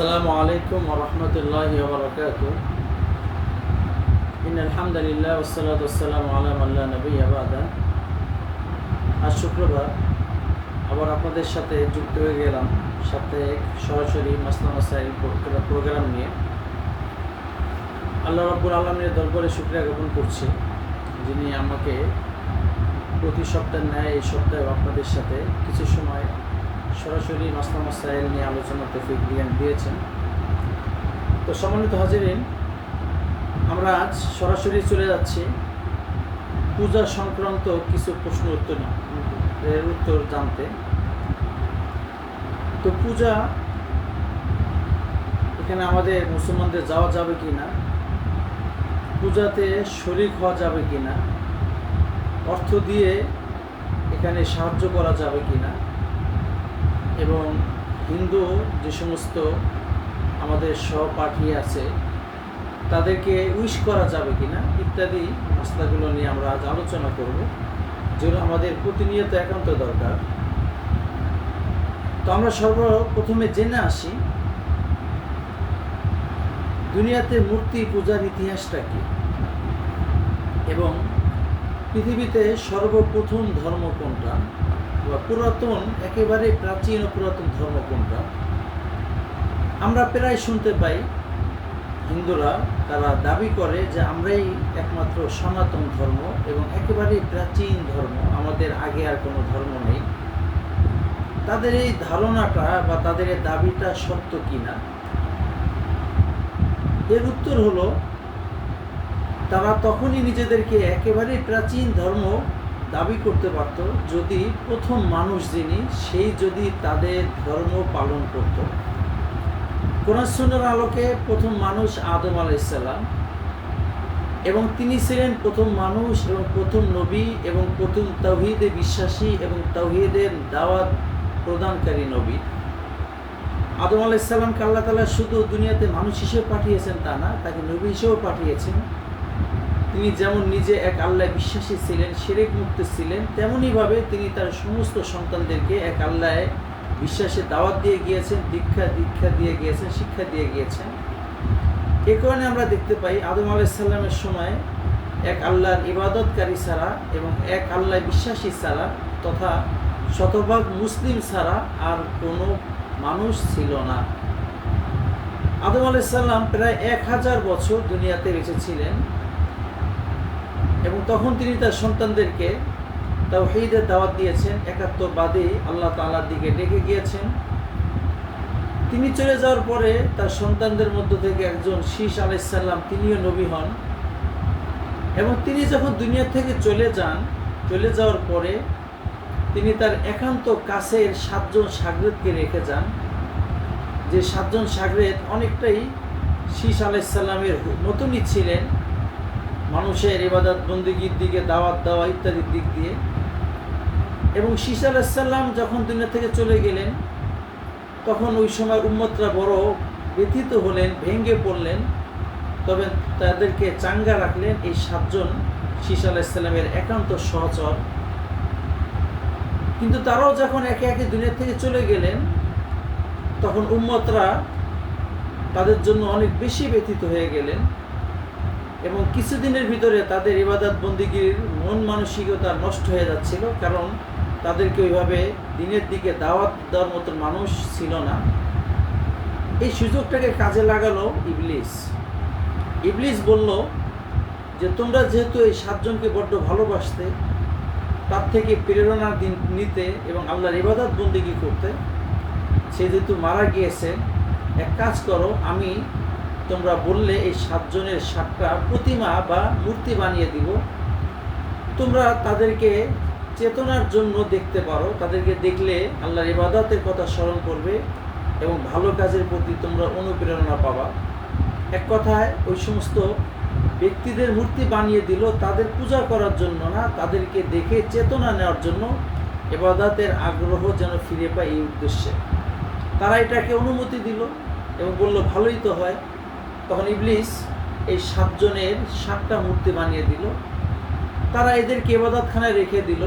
আসসালামু আলাইকুম ওয়া রাহমাতুল্লাহি ওয়া বারাকাতুহু। ইন্নাল হামদুলিল্লাহ ওয়াসসালাতু ওয়াসসালামু আলা মান লা নাবিয়্যা বা'দা। আজ শুক্রবার আবার আপনাদের সাথে যুক্ত হয়ে গেলাম সাপ্তাহিক সরাসরি মাসলা মাসাইল প্রোগ্রাম নিয়ে। আল্লাহ রাব্বুল আলামিনের দরবারে শুকরিয়া জ্ঞাপন করছি, যিনি আমাকে প্রতি সপ্তাহের ন্যায় এই সপ্তাহে আপনাদের সাথে কিছু সময় সরাসরি মাসলা মাসাইল নিয়ে আলোচনার তৌফিক দিয়েছেন। তো সম্মানিত হাজিরিন, আমরা আজ সরাসরি চলে যাচ্ছি পূজা সংক্রান্ত কিছু প্রশ্ন উত্তর জানতে। তো পূজা এখানে আমাদের মুসলমানদের যাওয়া যাবে কি না, পূজাতে শরীক হওয়া যাবে কি না, অর্থ দিয়ে এখানে সাহায্য করা যাবে কি না, এবং হিন্দু যে সমস্ত আমাদের সহপাঠী আছে তাদেরকে উইশ করা যাবে কি না ইত্যাদি মাসলাগুলো নিয়ে আমরা আজ আলোচনা করব, যেগুলো আমাদের প্রতিনিয়ত একান্ত দরকার। তো আমরা সর্বপ্রথমে জেনে আসি দুনিয়াতে মূর্তি পূজার ইতিহাসটা কি এবং পৃথিবীতে সর্বপ্রথম ধর্ম কোনটা বা পুরাতন একেবারে প্রাচীন ও পুরাতন ধর্ম কোনটা। আমরা প্রায় শুনতে পাই হিন্দুরা তারা দাবি করে যে আমরাই একমাত্র সনাতন ধর্ম এবং একেবারে প্রাচীন ধর্ম, আমাদের আগে আর কোনো ধর্ম নেই। তাদের এই ধারণাটা বা তাদের এই দাবিটা সত্য কিনা, এর উত্তর হলো তারা তখনই নিজেদেরকে একেবারে প্রাচীন ধর্ম দাবি করতে পারত যদি প্রথম মানুষ যিনি সেই যদি তাদের ধর্ম পালন করত। কোরআন সুন্নাহর আলোকে প্রথম মানুষ আদম আলাইহিস সালাম, এবং তিনি ছিলেন প্রথম মানুষ এবং প্রথম নবী এবং প্রথম তাওহীদে বিশ্বাসী এবং তাওহীদের দাওয়াত প্রদানকারী নবী। আদম আলাইহিস সালামকে আল্লাহ তাআলা শুধু দুনিয়াতে মানুষ হিসেবে পাঠিয়েছেন তা না, তাকে নবী হিসেবেও পাঠিয়েছেন। তিনি যেমন নিজে এক আল্লাহ বিশ্বাসী ছিলেন, শিরক মুক্ত ছিলেন, তেমনইভাবে তিনি তার সমস্ত সন্তানদেরকে এক আল্লাহ বিশ্বাসে দাওয়াত দিয়ে গিয়েছেন, দীক্ষা দিয়ে গিয়েছেন, শিক্ষা দিয়ে গিয়েছেন। এ কারণে আমরা দেখতে পাই আদম আলাইহিস সালামের সময় এক আল্লাহর ইবাদতকারী ছাড়া এবং এক আল্লাহ বিশ্বাসী ছাড়া তথা শতভাগ মুসলিম ছাড়া আর কোনো মানুষ ছিল না। আদম আলাইহিস সালাম প্রায় 1000 বছর দুনিয়াতে বেঁচে ছিলেন এবং তখন তিনি তার সন্তানদেরকে তাওহীদের দাওয়াত দিয়েছেন, একাত্মবাদী আল্লাহ তাআলার দিকে ডেকে গিয়েছেন। তিনি চলে যাওয়ার পরে তার সন্তানদের মধ্য থেকে একজন শীস আলাইহিস সালাম তিনিও নবী হন এবং তিনি যখন দুনিয়া থেকে চলে যাওয়ার পরে তিনি তার একান্ত কাছের 7 জন শাগরেদকে রেখে যান, যে 7 জন শাগরেদ অনেকটাই শীস আলাইহিস সালামের মতনই ছিলেন, মানুষের ইবাদত বন্দেগীর দিকে দাওয়াত দেওয়া ইত্যাদির দিক দিয়ে। এবং শীস আলাইহিস সালাম যখন দুনিয়া থেকে চলে গেলেন তখন ওই সময় উম্মতরা বড় ব্যথিত হলেন, ভেঙে পড়লেন, তবে তাদেরকে চাঙ্গা রাখলেন এই 7 জন শীস আলাইহিস সালামের একান্ত সহচর। কিন্তু তারাও যখন একে একে দুনিয়া থেকে চলে গেলেন তখন উম্মতরা তাদের জন্য অনেক বেশি ব্যথিত হয়ে গেলেন এবং কিছুদিনের ভিতরে তাদের ইবাদত বন্দেগীর মন মানসিকতা নষ্ট হয়ে যাচ্ছিল, কারণ তাদেরকে ওইভাবে দিনের দিকে দাওয়াত দেওয়ার মতো মানুষ ছিল না। এই সুযোগটাকে কাজে লাগালো ইবলিস বলল যে তোমরা যেহেতু এই 7 জনকে বড্ড ভালোবাসতে, তার থেকে প্রেরণা নিতে এবং আল্লাহর ইবাদত বন্দেগী করতে, সে যেহেতু মারা গিয়েছে, এক কাজ করো, আমি তোমরা বললে এই 7 জনের 7টা প্রতিমা বা মূর্তি বানিয়ে দিব, তোমরা তাদেরকে চেতনার জন্য দেখতে পারো, তাদেরকে দেখলে আল্লাহর ইবাদতের কথা স্মরণ করবে এবং ভালো কাজের প্রতি তোমরা অনুপ্রেরণা পাবা। এক কথায় ওই সমস্ত ব্যক্তিদের মূর্তি বানিয়ে দিল তাদের পূজা করার জন্য না, তাদেরকে দেখে চেতনা নেওয়ার জন্য, ইবাদতের আগ্রহ যেন ফিরে পায় এই উদ্দেশ্যে। তারা এটাকে অনুমতি দিল এবং বলল ভালোই তো হয়। তখন ইবলিস এই 7 জনের 7টা মূর্তি বানিয়ে দিল, তারা এদেরকে ইবাদতখানায় রেখে দিল।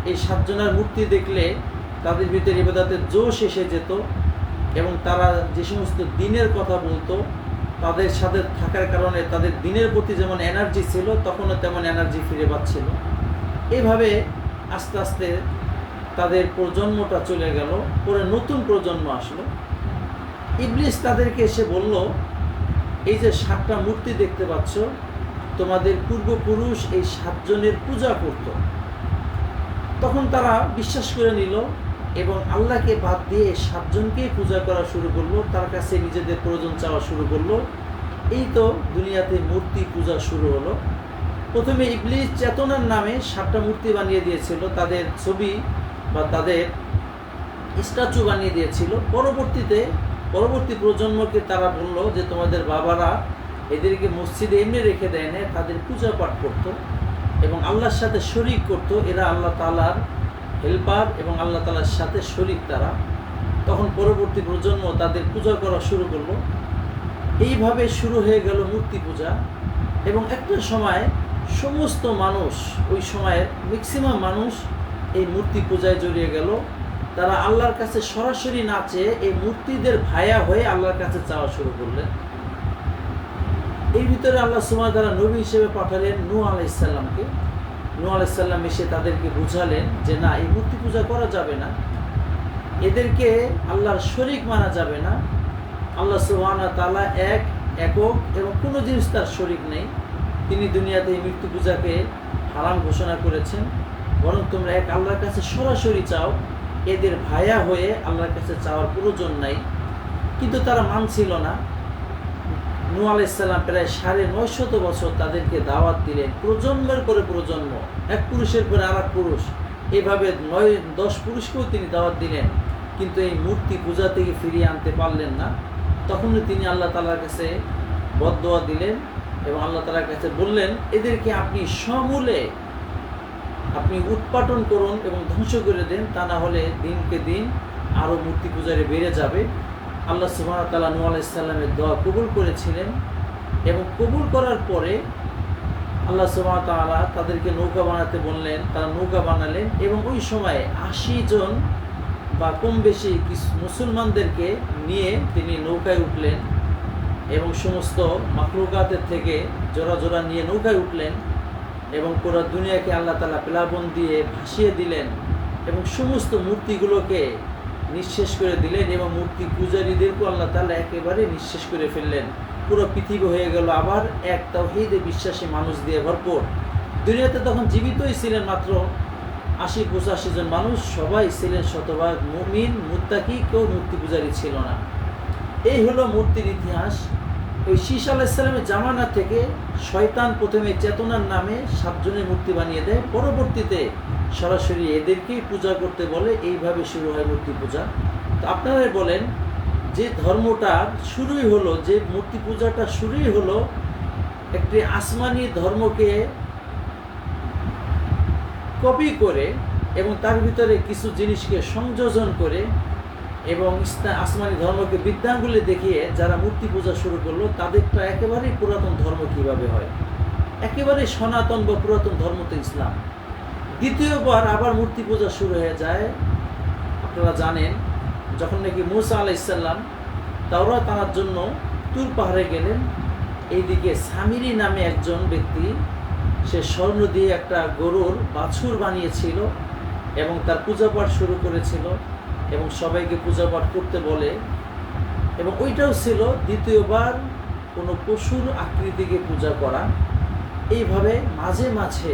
এই 7 জনের মূর্তি দেখলে তাদের ভিতরে ইবাদতের জোশ এসে যেত এবং তারা যে সমস্ত দিনের কথা বলতো, তাদের সাথে থাকার কারণে তাদের দিনের প্রতি যেমন এনার্জি ছিল, তখনও তেমন এনার্জি ফিরে পাচ্ছিল। এইভাবে আস্তে আস্তে তাদের প্রজন্মটা চলে গেল, পরে নতুন প্রজন্ম আসলো। ইবলিস তাদেরকে এসে বলল, এই যে 7টা মূর্তি দেখতে পাচ্ছ, তোমাদের পূর্বপুরুষ এই 7 জনের পূজা করত। তখন তারা বিশ্বাস করে নিল এবং আল্লাহকে বাদ দিয়ে 7 জনকেই পূজা করা শুরু করলো, তার কাছে নিজেদের প্রয়োজন চাওয়া শুরু করলো। এই তো দুনিয়াতে মূর্তি পূজা শুরু হলো। প্রথমে ইবলিস চেতনার নামে 7টা মূর্তি বানিয়ে দিয়েছিল, তাদের ছবি বা তাদের স্ট্যাচু বানিয়ে দিয়েছিল। পরবর্তী প্রজন্মকে তারা বলল যে তোমাদের বাবারা এদেরকে মসজিদে এমনি রেখে দেয় না, তাদের পূজা পাঠ করত এবং আল্লাহর সাথে শরীক করত। এরা আল্লাহ তাআলার হেল্পার এবং আল্লাহ তাআলার সাথে শরীক তারা। তখন পরবর্তী প্রজন্ম তাদের পূজা করা শুরু করলো। এইভাবে শুরু হয়ে গেল মূর্তি পূজা। এবং একটা সময় সমস্ত মানুষ, ওই সময়ের ম্যাক্সিমাম মানুষ এই মূর্তি পূজায় জড়িয়ে গেল। তারা আল্লাহর কাছে সরাসরি না চেয়ে এই মূর্তিদের ভায়া হয়ে আল্লাহর কাছে চাওয়া শুরু করলেন। এই ভিতরে আল্লাহ সুবহানাহু ওয়া তাআলা নবী হিসেবে পাঠালেন নূহ আলাইহিস সালামকে। নূহ আলাইহিস সালাম এসে তাদেরকে বুঝালেন যে না, এই মূর্তি পূজা করা যাবে না, এদেরকে আল্লাহর শরীক মানা যাবে না। আল্লাহ সুবহানাহু ওয়া তাআলা একক এবং কোনো জিনিস তার শরীক নেই। তিনি দুনিয়াতে এই মূর্তি পূজাকে হারাম ঘোষণা করেছেন। বরং তোমরা এক আল্লাহর কাছে সরাসরি চাও, এদের ভায়া হয়ে আল্লাহর কাছে চাওয়ার প্রয়োজন নাই। কিন্তু তারা মানছিল না। নূহ আলাইহিস সালাম প্রায় 950 বছর তাদেরকে দাওয়াত দিলেন, প্রজন্মের পরে প্রজন্ম, এক পুরুষের পরে আর এক পুরুষ, এভাবে 9-10 পুরুষকেও তিনি দাওয়াত দিলেন, কিন্তু এই মূর্তি পূজা থেকে ফিরিয়ে আনতে পারলেন না। তখন তিনি আল্লাহ তাআলার কাছে বদদোয়া দিলেন এবং আল্লাহ তাআলার কাছে বললেন, এদেরকে আপনি সমূলে আপনি উৎপাটন করুন এবং ধ্বংস করে দেন, তা না হলে দিনকে দিন আরও মূর্তি পূজারে বেড়ে যাবে। আল্লাহ সুবহানাহু ওয়া তাআলা নূহ আলাইহিস সালামের দোয়া কবুল করেছিলেন এবং কবুল করার পরে আল্লাহ সুবহানাহু ওয়া তাআলা তাদেরকে নৌকা বানাতে বললেন। তারা নৌকা বানালেন এবং ওই সময় 80 জন বা কম বেশি কিছু মুসলমানদেরকে নিয়ে তিনি নৌকায় উঠলেন এবং সমস্ত মাখলুকাতের থেকে জোড়া জোড়া নিয়ে নৌকায় উঠলেন এবং পুরো দুনিয়াকে আল্লাহ তাআলা প্লাবন দিয়ে ভাসিয়ে দিলেন এবং সমস্ত মূর্তিগুলোকে নিঃশেষ করে দিলেন এবং মূর্তি পূজারীদেরকেও আল্লাহ তাআলা একেবারে নিঃশেষ করে ফেললেন। পুরো পৃথিবী হয়ে গেল আবার এক তাওহীদে বিশ্বাসী মানুষ দিয়ে ভরপুর। দুনিয়াতে তখন জীবিতই ছিলেন মাত্র 80-85 জন মানুষ, সবাই ছিলেন শতভাগ মুমিন মুত্তাকি, কেউ মূর্তি পূজারী ছিল না। এই হলো মূর্তির ইতিহাস। ওই শীশ আলাইহিস সালামের জামানা থেকে শয়তান প্রথমে চেতনার নামে 7 জনের মূর্তি বানিয়ে দেয়, পরবর্তীতে সরাসরি এদেরকেই পূজা করতে বলে। এইভাবে শুরু হয় মূর্তি পূজা। তো আপনারা বলেন, যে ধর্মটা শুরুই হলো, যে মূর্তি পূজাটা শুরুই হলো একটি আসমানি ধর্মকে কপি করে এবং তার ভিতরে কিছু জিনিসকে সংযোজন করে এবং আসমানি ধর্মকে বিদ্যাঙ্গুলি দেখিয়ে যারা মূর্তি পূজা শুরু করলো, তাদেরটা একেবারেই পুরাতন ধর্ম কিভাবে হয়? একেবারেই সনাতন বা পুরাতন ধর্ম তো ইসলাম। দ্বিতীয়বার আবার মূর্তি পূজা শুরু হয়ে যায়। আপনারা জানেন, যখন নাকি মূসা আলাইহিস সালাম তাওরাত আনার জন্য তুর পাহাড়ে গেলেন, এইদিকে সামিরি নামে একজন ব্যক্তি, সে স্বর্ণ দিয়ে একটা গরুর বাছুর বানিয়েছিল এবং তার পূজা পাঠ শুরু করেছিল এবং সবাইকে পূজা পাঠ করতে বলে। এবং ওইটাও ছিল দ্বিতীয়বার কোনো পশুর আকৃতিকে পূজা করা। এইভাবে মাঝে মাঝে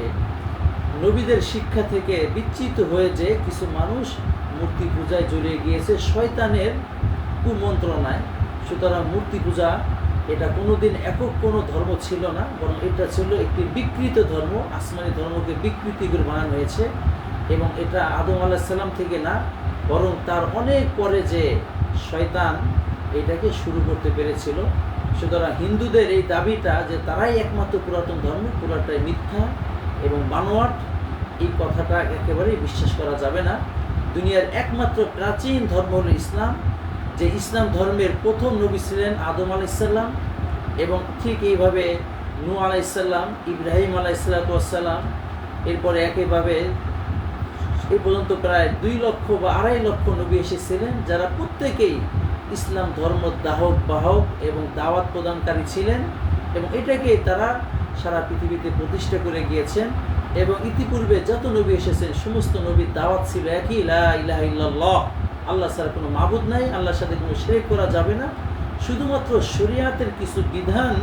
নবীদের শিক্ষা থেকে বিচ্যুত হয়ে যে কিছু মানুষ মূর্তি পূজায় জড়িয়ে গিয়েছে শয়তানের কুমন্ত্রণায়। সুতরাং মূর্তি পূজা এটা কোনোদিন একক কোনো ধর্ম ছিল না, বরং এটা ছিল একটি বিকৃত ধর্ম। আসমানি ধর্মকে বিকৃতি করে বানানো হয়েছে এবং এটা আদম আলাইহিস সালাম থেকে না, বরং তার অনেক পরে যে শয়তান এটাকে শুরু করতে পেরেছিল। সুতরাং হিন্দুদের এই দাবিটা যে তারাই একমাত্র পুরাতন ধর্ম, পুরাটাই মিথ্যা এবং বানোয়াট, এই কথাটা একেবারেই বিশ্বাস করা যাবে না। দুনিয়ার একমাত্র প্রাচীন ধর্ম হলো ইসলাম, যে ইসলাম ধর্মের প্রথম নবী ছিলেন আদম আলাইহিস সালাম এবং ঠিক এইভাবে নূহ আলাইহিস সালাম, ইব্রাহিম আলাইহিস সালাম, এরপরে একইভাবে এই পর্যন্ত প্রায় 2 লক্ষ বা 2.5 লক্ষ নবী এসেছিলেন, যারা প্রত্যেকেই ইসলাম ধর্ম দাহক বাহক এবং দাওয়াত প্রদানকারী ছিলেন, এবং এটাকে তারা সারা পৃথিবীতে প্রতিষ্ঠা করে গিয়েছেন। এবং ইতিপূর্বে যত নবী এসেছেন সমস্ত নবীর দাওয়াত ছিল একই, লা ইলাহা ইল্লাল্লাহ, আল্লাহ ছাড়া কোনো মাবুদ নাই, আল্লাহর সাথে কোনো শিরক করা যাবে না। শুধুমাত্র শরিয়াতের কিছু বিধান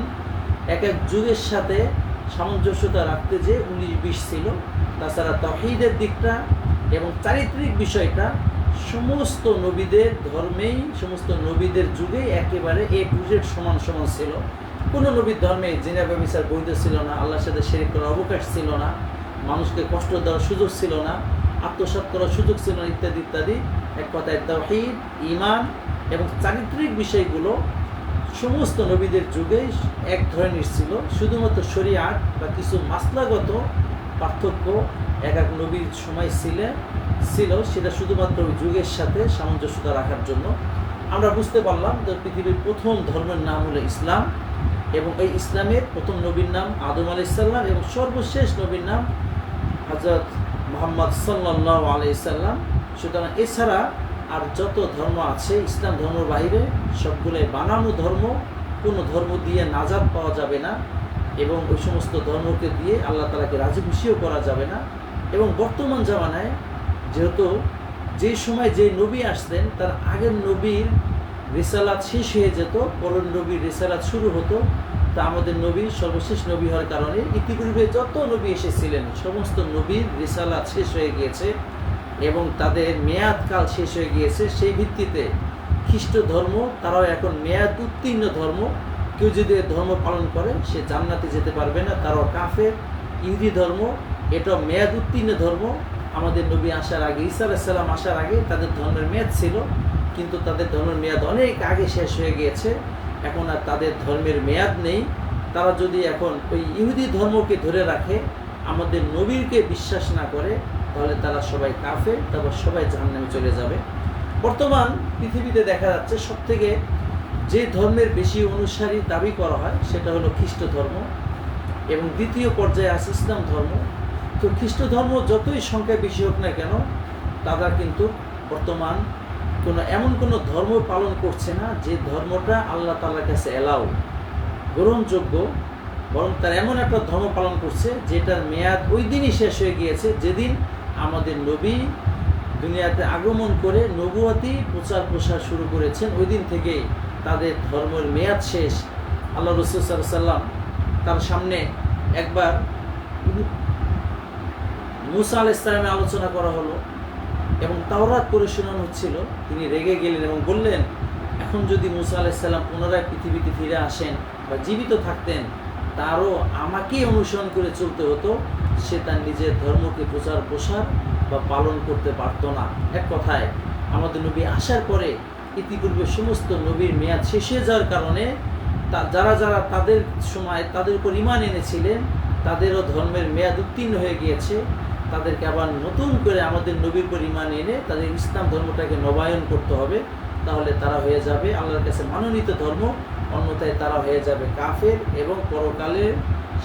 এক এক যুগের সাথে সামঞ্জস্যতা রাখতে যে 19-20 ছিল। তাছাড়া তাওহীদের দিকটা এবং চারিত্রিক বিষয়টা সমস্ত নবীদের ধর্মেই, সমস্ত নবীদের যুগেই একেবারে এ টু জেড সমান সমান ছিল। কোনো নবীর ধর্মে জিনা ব্যভিচার বৈধ ছিল না, আল্লাহর সাথে শিরক করার অবকাশ ছিল না, মানুষকে কষ্ট দেওয়ার সুযোগ ছিল না, আত্মসাৎ করার সুযোগ ছিল না, ইত্যাদি ইত্যাদি। এক কথায় তাওহীদ, ঈমান এবং চারিত্রিক বিষয়গুলো সমস্ত নবীদের যুগেই এক ধরনের ছিল। শুধুমাত্র শরিয়াত বা কিছু মাসলাগত পার্থক্য এক এক নবীর সময় ছিল, সেটা শুধুমাত্র ওই যুগের সাথে সামঞ্জস্যতা রাখার জন্য। আমরা বুঝতে পারলাম যে পৃথিবীর প্রথম ধর্মের নাম হলো ইসলাম, এবং এই ইসলামের প্রথম নবীর নাম আদম আলাইহিস সালাম এবং সর্বশেষ নবীর নাম হযরত মুহাম্মদ সাল্লাল্লাহু আলাইহি সাল্লাম। সুতরাং এছাড়া আর যত ধর্ম আছে ইসলাম ধর্মের বাইরে সবগুলোই বানানো ধর্ম, কোনো ধর্ম দিয়ে নাজাত পাওয়া যাবে না, এবং ওই সমস্ত ধর্মকে দিয়ে আল্লাহ তাআলাকে রাজি খুশিও করা যাবে না। এবং বর্তমান জামানায় যেহেতু যেই সময় যে নবী আসতেন তার আগের নবীর রিসালাত শেষ হয়ে যেত, পরের নবীর রিসালাত শুরু হতো, তা আমাদের নবী সর্বশেষ নবী হওয়ার কারণে ইতিপূর্বে যত নবী এসেছিলেন সমস্ত নবীর রিসালাত শেষ হয়ে গিয়েছে এবং তাদের মেয়াদকাল শেষ হয়ে গিয়েছে। সেই ভিত্তিতে খ্রিস্ট ধর্ম তারাও এখন মেয়াদ উত্তীর্ণ ধর্ম। কেউ যদি ধর্ম পালন করে সে জান্নাতে যেতে পারবে না, তারাও কাফের। ইহুদি ধর্ম এটাও মেয়াদ উত্তীর্ণ ধর্ম। আমাদের নবী আসার আগে, ঈসা আলাইহিস সালাম আসার আগে তাদের ধর্মের মেয়াদ ছিল, কিন্তু তাদের ধর্মের মেয়াদ অনেক আগে শেষ হয়ে গিয়েছে, এখন আর তাদের ধর্মের মেয়াদ নেই। তারা যদি এখন ওই ইহুদি ধর্মকে ধরে রাখে, আমাদের নবীকে বিশ্বাস না করে, তাহলে তারা সবাই কাফের, তারপর সবাই জাহান্নামে চলে যাবে। বর্তমান পৃথিবীতে দেখা যাচ্ছে সবথেকে যে ধর্মের বেশি অনুসারী দাবি করা হয় সেটা হলো খ্রিস্ট ধর্ম, এবং দ্বিতীয় পর্যায়ে আছে ইসলাম ধর্ম। তো খ্রিস্ট ধর্ম যতই সংখ্যায় বেশি হোক না কেন, তারা কিন্তু বর্তমান এমন কোনো ধর্ম পালন করছে না যে ধর্মটা আল্লাহ তাআলার কাছে এলাও, গ্রহণযোগ্য, বরং তারা এমন একটা ধর্ম পালন করছে যেটার মেয়াদ ওই দিনই শেষ হয়ে গিয়েছে যেদিন আমাদের নবী দুনিয়াতে আগমন করে নবুয়তি প্রচার প্রসার শুরু করেছেন। ওই দিন থেকেই তাদের ধর্মের মেয়াদ শেষ। আল্লাহ রাসূল সাল্লাল্লাহু আলাইহি ওয়াসাল্লাম তার সামনে একবার মুসা আলাইহিস সালামের আলোচনা করা হলো এবং তাওরাত পড়ে শোনানো হচ্ছিল। তিনি রেগে গেলেন এবং বললেন, এখন যদি মুসা আলাইহিস সালাম পুনরায় পৃথিবীতে ফিরে আসেন বা জীবিত থাকতেন, তারও আমাকেই অনুসরণ করে চলতে হতো, সে তার নিজের ধর্মকে প্রচার প্রসার বা পালন করতে পারতো না। এক কথায় আমাদের নবী আসার পরে ইতিপূর্বে সমস্ত নবীর মেয়াদ শেষ হয়ে যাওয়ার কারণে যারা যারা তাদের সময় তাদের উপর ঈমান এনেছিলেন তাদেরও ধর্মের মেয়াদ উত্তীর্ণ হয়ে গিয়েছে। তাদেরকে আবার নতুন করে আমাদের নবীর উপর ঈমান এনে তাদের ইসলাম ধর্মটাকে নবায়ন করতে হবে, তাহলে তারা হয়ে যাবে আল্লাহর কাছে মনোনীত ধর্ম, অন্যথায় তারা হয়ে যাবে কাফের এবং পরকালের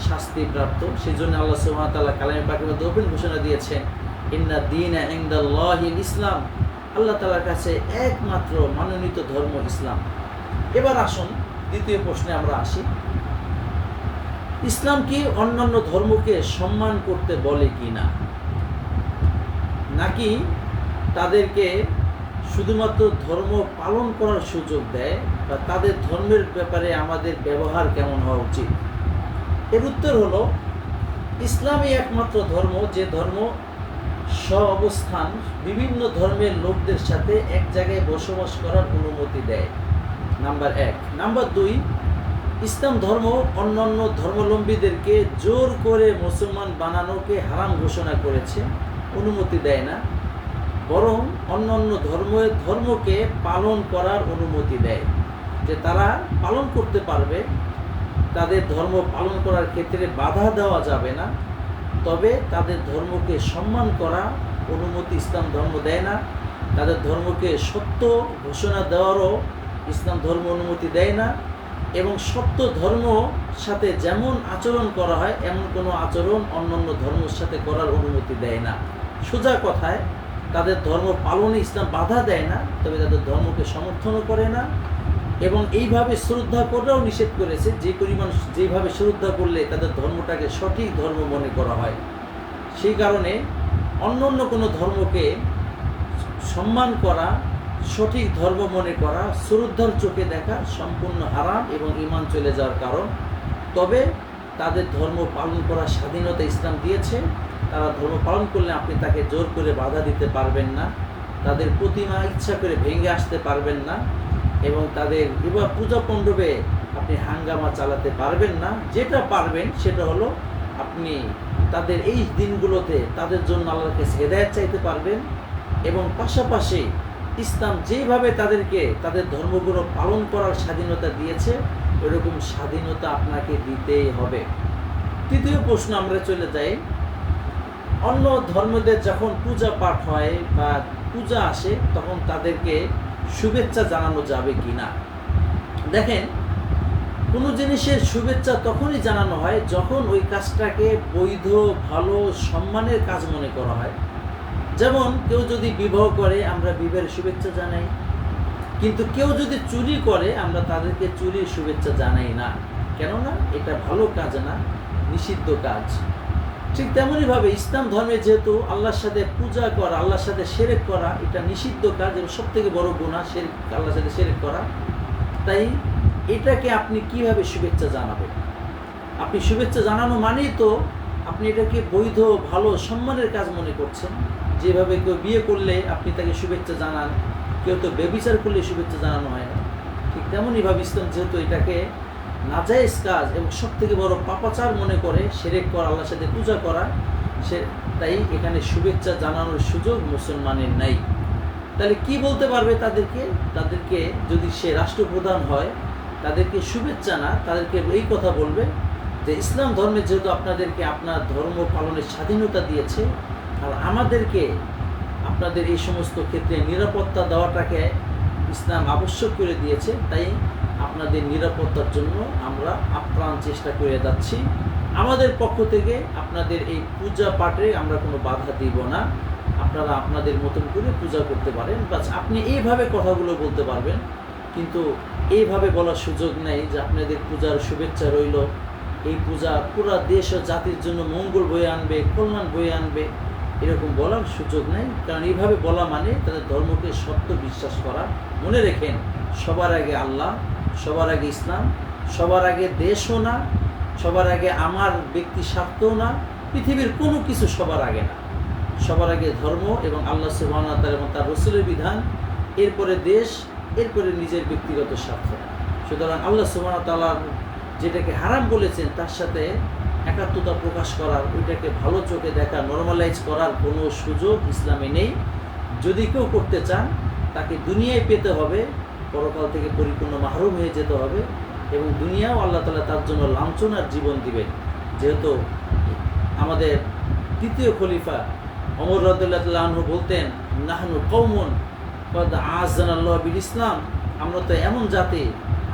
শাস্তিপ্রাপ্ত। সেই জন্য আল্লাহ সুবহানাহু ওয়া তাআলা কালামে পাকের মধ্যে ওপেন ঘোষণা দিয়েছেন, ইন্না দীনা ইনদাল্লাহিল ইসলাম, আল্লাহ তাআলার কাছে একমাত্র মনোনীত ধর্ম ইসলাম। এবার আসুন দ্বিতীয় প্রশ্নে আমরা আসি। ইসলাম কি অন্যান্য ধর্মকে সম্মান করতে বলে কি না, নাকি তাদেরকে শুধুমাত্র ধর্ম পালন করার সুযোগ দেয়, বা তাদের ধর্মের ব্যাপারে আমাদের ব্যবহার কেমন হওয়া উচিত? এর উত্তর হলো, ইসলামই একমাত্র ধর্ম যে ধর্ম সহাবস্থান বিভিন্ন ধর্মের লোকদের সাথে এক জায়গায় বসবাস করার অনুমতি দেয়, নাম্বার 1। নাম্বার 2, ইসলাম ধর্ম অন্যান্য ধর্মাবলম্বীদেরকে জোর করে মুসলমান বানানোকে হারাম ঘোষণা করেছে, অনুমতি দেয় না, বরং অন্যান্য ধর্মকে পালন করার অনুমতি দেয়, যে তারা পালন করতে পারবে, তাদের ধর্ম পালন করার ক্ষেত্রে বাধা দেওয়া যাবে না, তবে তাদের ধর্মকে সম্মান করা অনুমতি ইসলাম ধর্ম দেয় না। তাদের ধর্মকে সত্য ঘোষণা দেওয়ারও ইসলাম ধর্ম অনুমতি দেয় না, এবং সত্য ধর্ম সাথে যেমন আচরণ করা হয় এমন কোনো আচরণ অন্যান্য ধর্মের সাথে করার অনুমতি দেয় না। সোজা কথায় তাদের ধর্ম পালনে ইসলাম বাধা দেয় না, তবে তাদের ধর্মকে সমর্থনও করে না, এবং এইভাবে শ্রদ্ধা করাও নিষেধ করেছে, যে পরিমাণ যেভাবে শ্রদ্ধা করলে তাদের ধর্মটাকে সঠিক ধর্ম মনে করা হয়। সেই কারণে অন্য অন্য কোনো ধর্মকে সম্মান করা, সঠিক ধর্ম মনে করা, শ্রদ্ধার চোখে দেখা সম্পূর্ণ হারাম এবং ঈমান চলে যাওয়ার কারণ। তবে তাদের ধর্ম পালন করার স্বাধীনতা ইসলাম দিয়েছে। তারা ধর্ম পালন করলে আপনি তাকে জোর করে বাধা দিতে পারবেন না, তাদের প্রতিমা ইচ্ছা করে ভেঙে আসতে পারবেন না, এবং তাদের এবার পূজা মণ্ডপে আপনি হাঙ্গামা চালাতে পারবেন না। যেটা পারবেন সেটা হলো আপনি তাদের এই দিনগুলোতে তাদের জন্য আল্লাহর কাছে হেদায়েত চাইতে পারবেন, এবং পাশাপাশি ইসলাম যেভাবে তাদেরকে তাদের ধর্মগুলো পালন করার স্বাধীনতা দিয়েছে, এরকম স্বাধীনতা আপনাকে দিতেই হবে। তৃতীয় প্রশ্ন আমরা চলে যাই, অন্য ধর্মদের যখন পূজা পাঠ হয় বা পূজা আসে তখন তাদেরকে শুভেচ্ছা জানানো যাবে কি না। দেখেন, কোনো জিনিসের শুভেচ্ছা তখনই জানানো হয় যখন ওই কাজটাকে বৈধ, ভালো, সম্মানের কাজ মনে করা হয়। যেমন কেউ যদি বিবাহ করে আমরা বিবাহের শুভেচ্ছা জানাই, কিন্তু কেউ যদি চুরি করে আমরা তাদেরকে চুরির শুভেচ্ছা জানাই না, কেননা এটা ভালো কাজ না, নিষিদ্ধ কাজ। ঠিক তেমনইভাবে ইসলাম ধর্মে যেহেতু আল্লাহর সাথে পূজা করা, আল্লাহর সাথে শিরক করা এটা নিষিদ্ধ কাজ এবং সবথেকে বড় গুনাহ শিরক, আল্লাহর সাথে শিরক করা, তাই এটাকে আপনি কিভাবে শুভেচ্ছা জানাবেন? আপনি শুভেচ্ছা জানানো মানেই তো আপনি এটাকে বৈধ, ভালো, সম্মানের কাজ মনে করছেন। যেভাবে কেউ বিয়ে করলে আপনি তাকে শুভেচ্ছা জানান, কেউ তো ব্যভিচার করলে শুভেচ্ছা জানানো হয় না, ঠিক তেমনইভাবে ইসলাম যেহেতু এটাকে নাজায়েজ কাজ এবং সবথেকে বড় পাপাচার মনে করে শিরক করা, আল্লাহর সাথে পূজা করা, তাই এখানে শুভেচ্ছা জানানোর সুযোগ মুসলমানের নাই। তাহলে কি বলতে পারবে তাদেরকে যদি সে রাষ্ট্রপ্রধান হয়, তাদেরকে শুভেচ্ছা না, তাদেরকে এই কথা বলবে যে ইসলাম ধর্মে যেহেতু আপনাদেরকে আপনার ধর্ম পালনের স্বাধীনতা দিয়েছে, আর আমাদেরকে আপনাদের এই সমস্ত ক্ষেত্রে নিরাপত্তা দেওয়াটাকে ইসলাম আবশ্যক করে দিয়েছে, তাই আপনাদের নিরাপত্তার জন্য আমরা আপ্রাণ চেষ্টা করে যাচ্ছি। আমাদের পক্ষ থেকে আপনাদের এই পূজা পাঠে আমরা কোনো বাধা দিব না, আপনারা আপনাদের মতন করে পূজা করতে পারেন। বাস আপনি এইভাবে কথাগুলো বলতে পারবেন, কিন্তু এইভাবে বলার সুযোগ নেই যে আপনাদের পূজার শুভেচ্ছা রইল, এই পূজা পুরো দেশ ও জাতির জন্য মঙ্গল বয়ে আনবে, কল্যাণ বয়ে আনবে, এরকম বলার সুযোগ নেই। কারণ এইভাবে বলা মানে তাদের ধর্মকে সত্য বিশ্বাস করা। মনে রেখেন, সবার আগে আল্লাহ, সবার আগে ইসলাম, সবার আগে দেশও না, সবার আগে আমার ব্যক্তি স্বার্থও না, পৃথিবীর কোনো কিছু সবার আগে না। সবার আগে ধর্ম এবং আল্লাহ সুবহানাহু ওয়া তাআলা এবং তার রাসূলের বিধান, এরপরে দেশ, এরপরে নিজের ব্যক্তিগত স্বার্থ। সুতরাং আল্লাহ সুবহানাহু ওয়া তাআলা যেটাকে হারাম বলেছেন তার সাথে একাত্মতা প্রকাশ করার, ওইটাকে ভালো চোখে দেখা, নরমালাইজ করার কোনো সুযোগ ইসলামে নেই। যদি কেউ করতে চান তাকে দুনিয়ায় পেতে হবে, পরকাল থেকে পরিপূর্ণ মাহরুম হয়ে যেতে হবে, এবং দুনিয়াও আল্লাহ তাআলা তার জন্য লাঞ্ছনার জীবন দিবেন। যেহেতু আমাদের তৃতীয় খলিফা ওমর রাদিয়াল্লাহু আনহু বলতেন, নাহনু কওমুন কদ আযানাল্লাহু বিল ইসলাম, আমরা তো এমন জাতি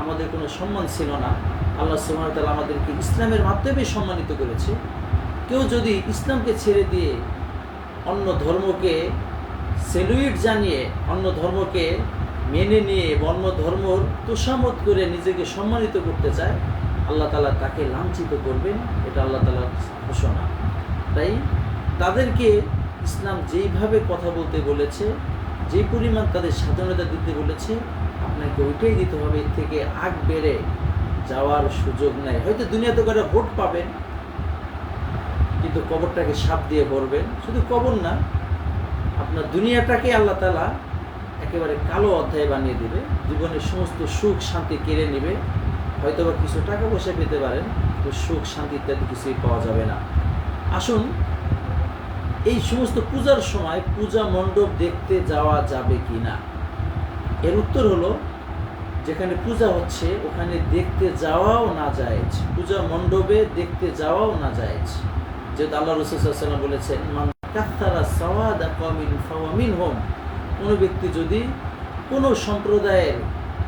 আমাদের কোনো সম্মান ছিল না, আল্লাহ সুবহানাহু ওয়া তাআলা আমাদেরকে ইসলামের মাধ্যমে সম্মানিত করেছে। কেউ যদি ইসলামকে ছেড়ে দিয়ে অন্য ধর্মকে সেলুইট জানিয়ে, অন্য ধর্মকে মেনে নিয়ে, অন্য ধর্মর তোষামত করে নিজেকে সম্মানিত করতে চায়, আল্লাহ তাআলা তাকে লাঞ্ছিত করবেন, এটা আল্লাহ তাআলার ঘোষণা। তাই তাদেরকে ইসলাম যেইভাবে কথা বলতে বলেছে, যেই পরিমাণ তাদের স্বাধীনতা দিতে বলেছে, আপনাকে ওইটাই দিতে হবে। এর থেকে আগ বেড়ে যাওয়ার সুযোগ নাই। হয়তো দুনিয়াতে করে ভোট পাবেন, কিন্তু কবরটাকে সাপ দিয়ে ভরবেন। শুধু কবর না, আপনার দুনিয়াটাকে আল্লাহ তাআলা একেবারে কালো অধ্যায় বানিয়ে দেবে, জীবনের সমস্ত সুখ শান্তি কেড়ে নেবে। হয়তো বা কিছু টাকা পয়সা পেতে পারেন, কিন্তু সুখ শান্তি ইত্যাদি কিছুই পাওয়া যাবে না। আসুন, এই সমস্ত পূজার সময় পূজা মণ্ডপ দেখতে যাওয়া যাবে কি না? এর উত্তর হলো, যেখানে পূজা হচ্ছে ওখানে দেখতে যাওয়াও না জায়েজ, পূজা মণ্ডপে দেখতে যাওয়াও না জায়েজ। যেহেতু আল্লাহ রাসূল সাল্লাল্লাহু আলাইহি ওয়াসাল্লাম বলেছেন, মান কাসারা সাওয়াদা কওমিন ফাওয়া মিনহুম, কোনো ব্যক্তি যদি কোনো সম্প্রদায়ের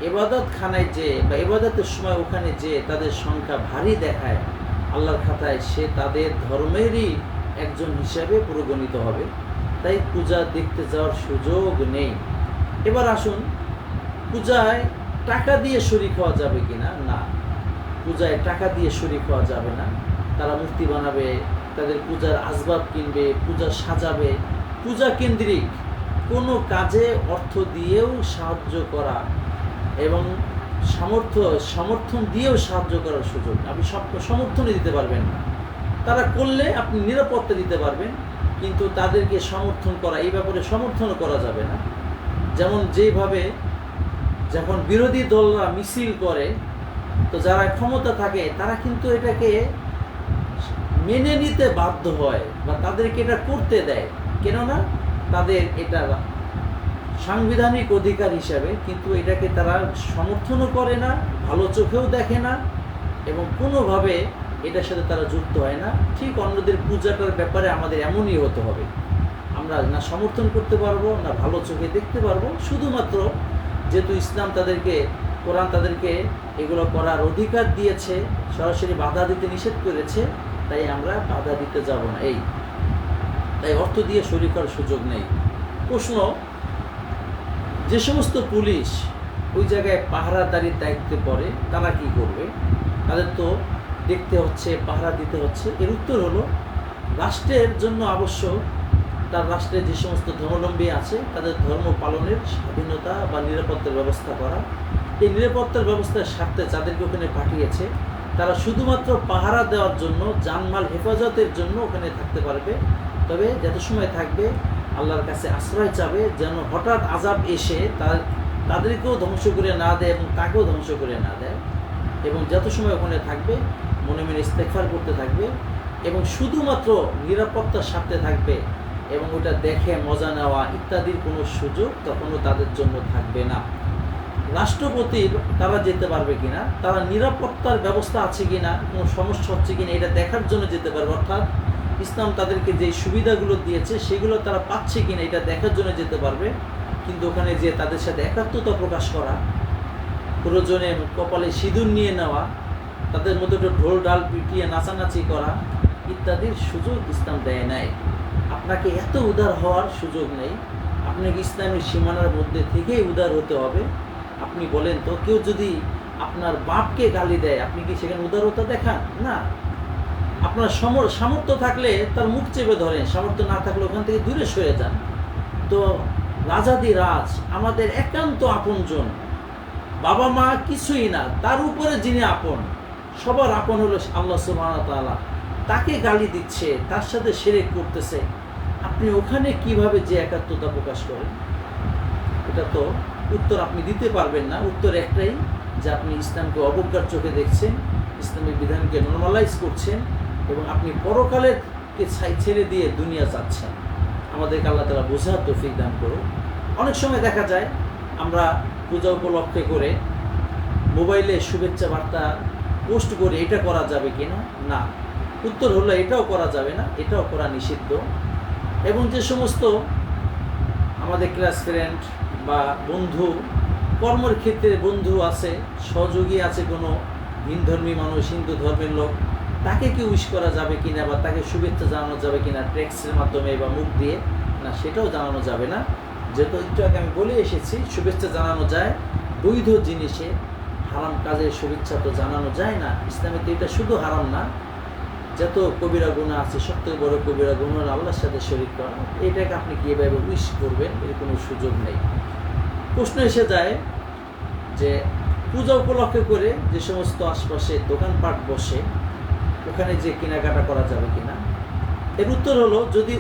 ইবাদতখানায় যে বা ইবাদতের সময় ওখানে যে তাদের সংখ্যা ভারী দেখায়, আল্লাহর খাতায় সে তাদের ধর্মেরই একজন হিসাবে পরিগণিত হবে। তাই পূজা দেখতে যাওয়ার সুযোগ নেই। এবার আসুন, পূজায় টাকা দিয়ে শরীক হওয়া যাবে কিনা? না, পূজায় টাকা দিয়ে শরীক হওয়া যাবে না। তারা মূর্তি বানাবে, তাদের পূজার আসবাব কিনবে, পূজা সাজাবে, পূজা কেন্দ্রিক কোনো কাজে অর্থ দিয়েও সাহায্য করা এবং সমর্থন দিয়েও সাহায্য করার সুযোগ আপনি সমর্থনই দিতে পারবেন না। তারা করলে আপনি নিরাপত্তা দিতে পারবেন, কিন্তু তাদেরকে সমর্থন করা, এই ব্যাপারে সমর্থনও করা যাবে না। যেমন যেভাবে যখন বিরোধী দলরা মিছিল করে, তো যারা ক্ষমতা থাকে তারা কিন্তু এটাকে মেনে নিতে বাধ্য হয় বা তাদেরকে এটা করতে দেয়, কেননা তাদের এটা সাংবিধানিক অধিকার হিসাবে। কিন্তু এটাকে তারা সমর্থনও করে না, ভালো চোখেও দেখে না এবং কোনোভাবে এটার সাথে তারা যুক্ত হয় না। ঠিক অন্যদের পূজাটার ব্যাপারে আমাদের এমনই হতে হবে, আমরা না সমর্থন করতে পারবো না ভালো চোখে দেখতে পারবো। শুধুমাত্র যেহেতু ইসলাম তাদেরকে, কোরআন তাদেরকে এগুলো করার অধিকার দিয়েছে, সরাসরি বাধা দিতে নিষেধ করেছে, তাই আমরা বাধা দিতে যাব না। তাই অর্থ দিয়ে শরীক হওয়ার সুযোগ নেই। প্রশ্ন, যে সমস্ত পুলিশ ওই জায়গায় পাহারাদারির দায়িত্বে পড়ে তারা কি করবে? তাদের তো দেখতে হচ্ছে, পাহারা দিতে হচ্ছে। এর উত্তর হলো, রাষ্ট্রের জন্য আবশ্যক তার রাষ্ট্রে যে সমস্ত ধর্মাবলম্বী আছে তাদের ধর্ম পালনের স্বাধীনতা বা নিরাপত্তার ব্যবস্থা করা। এই নিরাপত্তার ব্যবস্থার স্বার্থে যাদেরকে ওখানে পাঠিয়েছে তারা শুধুমাত্র পাহারা দেওয়ার জন্য, জানমাল হেফাজতের জন্য ওখানে থাকতে পারবে। তবে যত সময় থাকবে আল্লাহর কাছে আশ্রয় চাবে, যেন হঠাৎ আযাব এসে তাদেরকেও ধ্বংস করে না দেয় এবং তাকেও ধ্বংস করে না দেয়। এবং যত সময় ওখানে থাকবে মনে মনে ইস্তেগফার করতে থাকবে এবং শুধুমাত্র নিরাপত্তার স্বার্থে থাকবে এবং ওটা দেখে মজা নেওয়া ইত্যাদির কোনো সুযোগ তখনও তাদের জন্য থাকবে না। রাষ্ট্রপতির তারা যেতে পারবে কিনা, তারা নিরাপত্তার ব্যবস্থা আছে কিনা, কোনো সমস্যা হচ্ছে কিনা এটা দেখার জন্য যেতে পারবে। অর্থাৎ ইসলাম তাদেরকে যে সুবিধাগুলো দিয়েছে সেগুলো তারা পাচ্ছে কিনা এটা দেখার জন্য যেতে পারবে। কিন্তু ওখানে যে তাদের সাথে একাত্মতা প্রকাশ করা, প্রয়োজনে কপালে সিঁদুর নিয়ে নেওয়া, তাদের মধ্যে একটু ঢোল ঢাল পিটিয়ে নাচানাচি করা ইত্যাদির সুযোগ ইসলাম দেয় নাই। আপনাকে এত উদার হওয়ার সুযোগ নেই। আপনাকে ইসলামের সীমানার মধ্যে থেকেই উদার হতে হবে। আপনি বলেন তো, কেউ যদি আপনার বাপকে গালি দেয় আপনি কি সেখানে উদারতা দেখান? না। আপনার সামর্থ্য থাকলে তার মুখ চেপে ধরেন, সামর্থ্য না থাকলে ওখান থেকে দূরে সরে যান। তো রাজাদিরাজ আমাদের একান্ত আপনজন, বাবা মা কিছুই না, তার উপরে যিনি আপন, সবার আপন হলো আল্লাহ সুবহানাহু ওয়া তাআলা। তাকে গালি দিচ্ছে, তার সাথে শিরক করতেছে, আপনি ওখানে কিভাবে যে একাত্মতা প্রকাশ করেন? এটা তো উত্তর আপনি দিতে পারবেন না। উত্তর একটাই, যে আপনি ইসলামকে অবজ্ঞার চোখে দেখছেন, ইসলামের বিধানকে নর্মালাইজ করছেন এবং আপনি পরকালেরকে ছেড়ে দিয়ে দুনিয়া যাচ্ছেন। আমাদেরকে আল্লাহ তাআলা বোঝার তৌফিক দান করুন। অনেক সময় দেখা যায় আমরা পূজা উপলক্ষে করে মোবাইলে শুভেচ্ছা বার্তা পোস্ট করি, এটা করা যাবে কিনা? না। উত্তর হলো এটাও করা যাবে না, এটাও করা নিষিদ্ধ। এবং যে সমস্ত আমাদের ক্লাস ফ্রেন্ড বা বন্ধু, কর্মের ক্ষেত্রে বন্ধু আছে, সহযোগী আছে, কোনো ভিনধর্মী মানুষ, হিন্দু ধর্মের লোক, তাকে কি উইশ করা যাবে কিনা বা তাকে শুভেচ্ছা জানানো যাবে কিনা টেক্সটের মাধ্যমে বা মুখ দিয়ে? না, সেটাও জানানো যাবে না। যেহেতু একটু আগে আমি বলে এসেছি, শুভেচ্ছা জানানো যায় বৈধ জিনিসে, হারাম কাজের শুভেচ্ছা তো জানানো যায় না। ইসলামে তো এটা শুধু হারাম না, যত কবিরা গুনাহ আছে সবথেকে বড় কবিরা গুনাহ হলো আল্লাহর সাথে শরীক করা। এটাকে আপনি কীভাবে উইশ করবেন, এর কোনো সুযোগ নেই। প্রশ্ন এসে যায় যে পূজা উপলক্ষে করে যে সমস্ত আশপাশে দোকানপাট বসে ওখানে যে কেনাকাটা করা যাবে কিনা? এর উত্তর হলো, যদি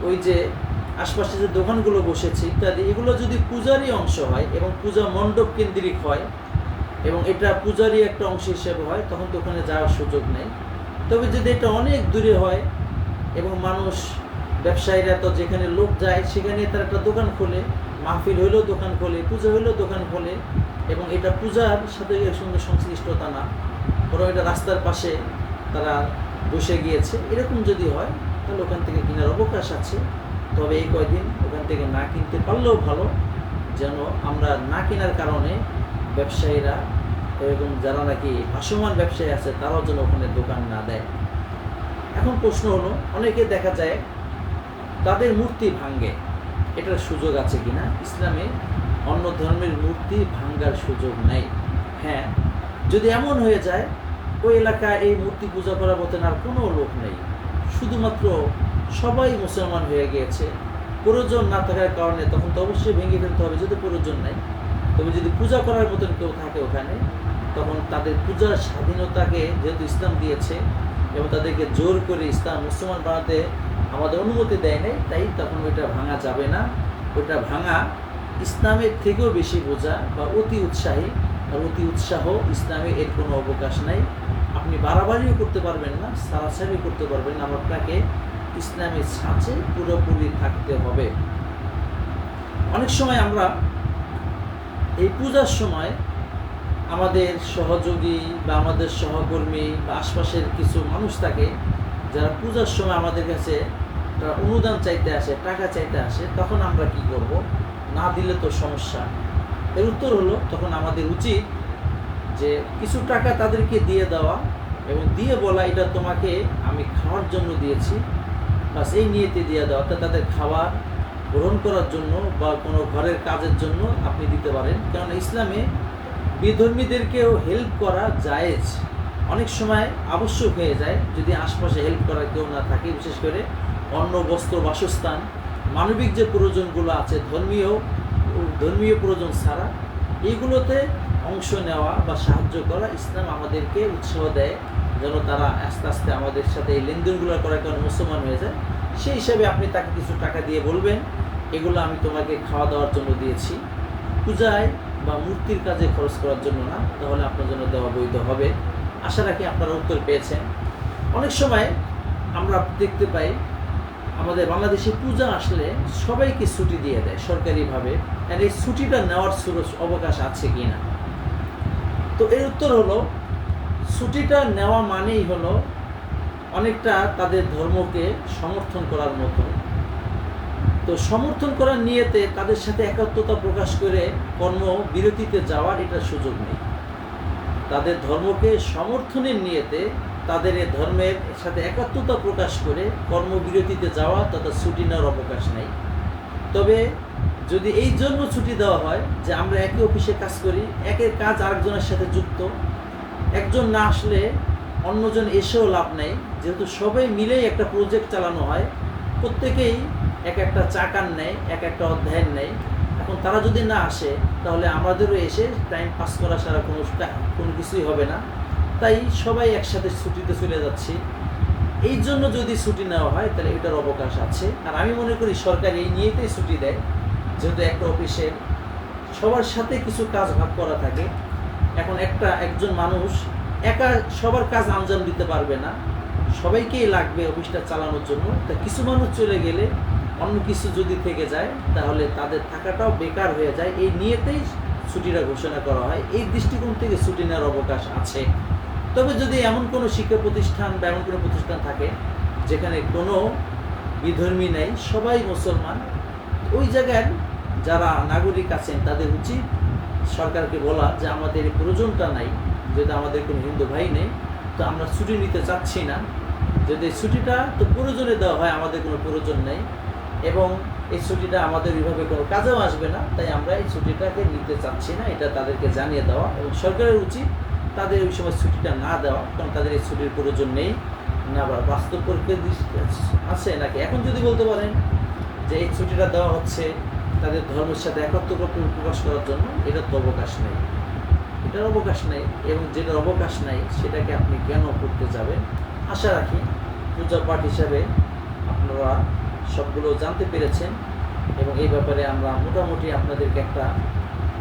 ওই যে আশপাশে যে দোকানগুলো বসেছে ইত্যাদি, এগুলো যদি পূজারই অংশ হয় এবং পূজা মণ্ডপ কেন্দ্রিক হয় এবং এটা পূজারই একটা অংশ হিসেবে হয়, তখন তো ওখানে যাওয়ার সুযোগ নেই। তবে যদি এটা অনেক দূরে হয় এবং মানুষ, ব্যবসায়ীরা তো যেখানে লোক যায় সেখানে তারা একটা দোকান খোলে, মাহফিল হইলেও দোকান খোলে, পূজা হইলেও দোকান খোলে, এবং এটা পূজার সাথে এর সঙ্গে সংশ্লিষ্টতা না, বরং এটা রাস্তার পাশে তারা বসে গিয়েছে, এরকম যদি হয় তাহলে ওখান থেকে কেনার অবকাশ আছে। তবে এই কয়দিন ওখান থেকে না কিনতে পারলেও ভালো, যেন আমরা না কেনার কারণে ব্যবসায়ীরা, এরকম যারা নাকি ভাসমান ব্যবসায়ী আছে তারাও যেন ওখানে দোকান না দেয়। এখন প্রশ্ন হলো, অনেকে দেখা যায় তাদের মূর্তি ভাঙ্গে, এটার সুযোগ আছে কিনা? ইসলামে অন্য ধর্মের মূর্তি ভাঙ্গার সুযোগ নেই। হ্যাঁ, যদি এমন হয়ে যায় ওই এলাকায় এই মূর্তি পূজা করার মতন আর কোনো লোক নেই, শুধুমাত্র সবাই মুসলমান হয়ে গিয়েছে, প্রয়োজন না থাকার কারণে তখন তো অবশ্যই ভেঙে ফেলতে হবে যদি প্রয়োজন নেই। তবে যদি পূজা করার মতন কেউ থাকে ওখানে, তখন তাদের পূজার স্বাধীনতাকে যেহেতু ইসলাম দিয়েছে এবং তাদেরকে জোর করে ইসলাম মুসলমান বানাতে আমাদের অনুমতি দেয় নাই, তাই তখন ওইটা ভাঙা যাবে না। ওইটা ভাঙা ইসলামের থেকেও বেশি বোঝা বা অতি উৎসাহী, আর অতি উৎসাহ ইসলামে এর কোনো অবকাশ নাই। আপনি বাড়াবাড়িও করতে পারবেন না, সারাসারি করতে পারবেন না, আপনাকে ইসলামের ছাঁচে পুরোপুরি থাকতে হবে। অনেক সময় আমরা এই পূজার সময় আমাদের সহযোগী বা আমাদের সহকর্মী বা আশপাশের কিছু মানুষ থাকে যারা পূজার সময় আমাদের কাছে তারা অনুদান চাইতে আসে, টাকা চাইতে আসে, তখন আমরা কি করব? না দিলে তো সমস্যা। এর উত্তর হলো, তখন আমাদের উচিত যে কিছু টাকা তাদেরকে দিয়ে দেওয়া এবং দিয়ে বলা এটা তোমাকে আমি খাওয়ার জন্য দিয়েছি, বাস এই নিয়েতে দিয়ে দেওয়া। অর্থাৎ তাদের খাবার গ্রহণ করার জন্য বা কোনো ঘরের কাজের জন্য আপনি দিতে পারেন। কারণ ইসলামে বিধর্মীদেরকেও হেল্প করা জায়েজ, অনেক সময় আবশ্যক হয়ে যায় যদি আশপাশে হেল্প করার কেউ না থাকে, বিশেষ করে অন্ন, বস্ত্র, বাসস্থান, মানবিক যে প্রয়োজনগুলো আছে ধর্মীয় প্রয়োজন ছাড়া, এইগুলোতে অংশ নেওয়া বা সাহায্য করা ইসলাম আমাদেরকে উৎসাহ দেয়, যেন তারা আস্তে আস্তে আমাদের সাথে এই লেনদেনগুলো করার কারণে মুসলমান হয়ে যায়। সেই হিসাবে আপনি তাকে কিছু টাকা দিয়ে বলবেন এগুলো আমি তোমাকে খাওয়া দাওয়ার জন্য দিয়েছি, পূজায় বা মূর্তির কাজে খরচ করার জন্য না, তাহলে আপনার জন্য দেওয়া বৈধ হবে। আশা রাখি আপনারা উত্তর পেয়েছেন। অনেক সময় আমরা দেখতে পাই আমাদের বাংলাদেশে পূজা আসলে সবাইকে ছুটি দিয়ে দেয় সরকারিভাবে, আর এই ছুটিটা নেওয়ার অবকাশ আছে কি না? তো এর উত্তর হলো, ছুটিটা নেওয়া মানেই হলো অনেকটা তাদের ধর্মকে সমর্থন করার মতো। তো সমর্থন করার নিয়েতে তাদের সাথে একাত্মতা প্রকাশ করে কর্মবিরতিতে যাওয়ার এটা সুযোগ নেই। তাদের ধর্মকে সমর্থনের নিয়েতে তাদের এই ধর্মের সাথে একাত্মতা প্রকাশ করে কর্মবিরতিতে যাওয়া তথা ছুটি নেওয়ার অবকাশ নেই। তবে যদি এই জন্য ছুটি দেওয়া হয় যে আমরা একই অফিসে কাজ করি, একের কাজ আরেকজনের সাথে যুক্ত, একজন না আসলে অন্যজন এসেও লাভ নেই, যেহেতু সবাই মিলেই একটা প্রজেক্ট চালানো হয়, প্রত্যেকেই এক একটা চাকার নেয়, এক একটা অধ্যায়ের নেয়। এখন তারা যদি না আসে তাহলে আমাদেরও এসে টাইম পাস করা ছাড়া কোনো কিছুই হবে না। তাই সবাই একসাথে ছুটিতে চলে যাচ্ছি, এই জন্য যদি ছুটি নেওয়া হয় তাহলে এটার অবকাশ আছে। আর আমি মনে করি সরকার এই নিয়েতেই ছুটি দেয়, যেহেতু একটা অফিসের সবার সাথে কিছু কাজ ভাগ করা থাকে। এখন একজন মানুষ একা সবার কাজ আঞ্জাম দিতে পারবে না, সবাইকেই লাগবে অফিসটা চালানোর জন্য। তা কিছু মানুষ চলে গেলে অন্য কিছু যদি থেকে যায় তাহলে তাদের থাকাটাও বেকার হয়ে যায়, এই নিয়েতেই ছুটিটা ঘোষণা করা হয়। এই দৃষ্টিকোণ থেকে ছুটি নেওয়ার অবকাশ আছে। তবে যদি এমন কোনো শিক্ষা প্রতিষ্ঠান বা এমন কোনো প্রতিষ্ঠান থাকে যেখানে কোনো বিধর্মী নেই, সবাই মুসলমান, ওই জায়গায় যারা নাগরিক আছেন তাদের উচিত সরকারকে বলা যে আমাদের এই প্রয়োজনটা নাই, যদি আমাদের কোনো হিন্দু ভাই নেই, তো আমরা ছুটি নিতে চাচ্ছি না। যদি ছুটিটা তো প্রয়োজনে দেওয়া হয়, আমাদের কোনো প্রয়োজন নেই এবং এই ছুটিটা আমাদের এইভাবে কোনো কাজেও আসবে না, তাই আমরা এই ছুটিটাকে নিতে চাচ্ছি না, এটা তাদেরকে জানিয়ে দেওয়া। এবং সরকারের উচিত তাদের ওই সময় ছুটিটা না দেওয়া, কারণ তাদের এই ছুটির প্রয়োজন নেই না, আবার বাস্তব পরীক্ষা আছে নাকি। এখন যদি বলতে পারেন যে এই ছুটিটা দেওয়া হচ্ছে তাদের ধর্মের সাথে একত্র প্রকাশ করার জন্য, এটার তো অবকাশ নেই, এটার অবকাশ নেই। এবং যেটার অবকাশ নাই সেটাকে আপনি কেন করতে যাবেন? আশা রাখি পূজা পাঠ হিসাবে আপনারা সবগুলো জানতে পেরেছেন এবং এই ব্যাপারে আমরা মোটামুটি আপনাদেরকে একটা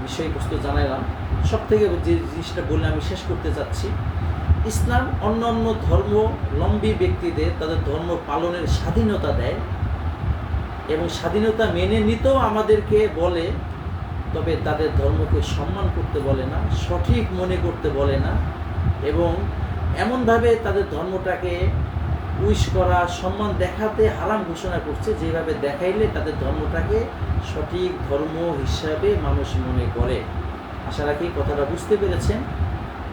বিষয়বস্তু জানালাম। সব থেকে যে জিনিসটা বলে আমি শেষ করতে চাচ্ছি, ইসলাম অন্যান্য ধর্মাবলম্বী ব্যক্তিদের তাদের ধর্ম পালনের স্বাধীনতা দেয় এবং স্বাধীনতা মেনে নিতেও আমাদেরকে বলে, তবে তাদের ধর্মকে সম্মান করতে বলে না, সঠিক মনে করতে বলে না এবং এমনভাবে তাদের ধর্মটাকে উইশ করা, সম্মান দেখাতে হারাম ঘোষণা করছে, যেভাবে দেখাইলে তাদের ধর্মটাকে সঠিক ধর্ম হিসাবে মানুষ মনে করে। আশা রাখি কথাটা বুঝতে পেরেছেন।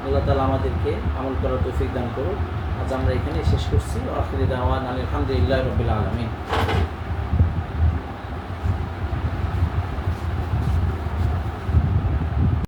আল্লাহ তাআলা আমাদেরকে আমল করার তৌফিক দান করুন। আজ আমরা এখানে শেষ করছি। আখিরি দাওয়ানা আলহামদুলিল্লাহি রাব্বিল আলামিন।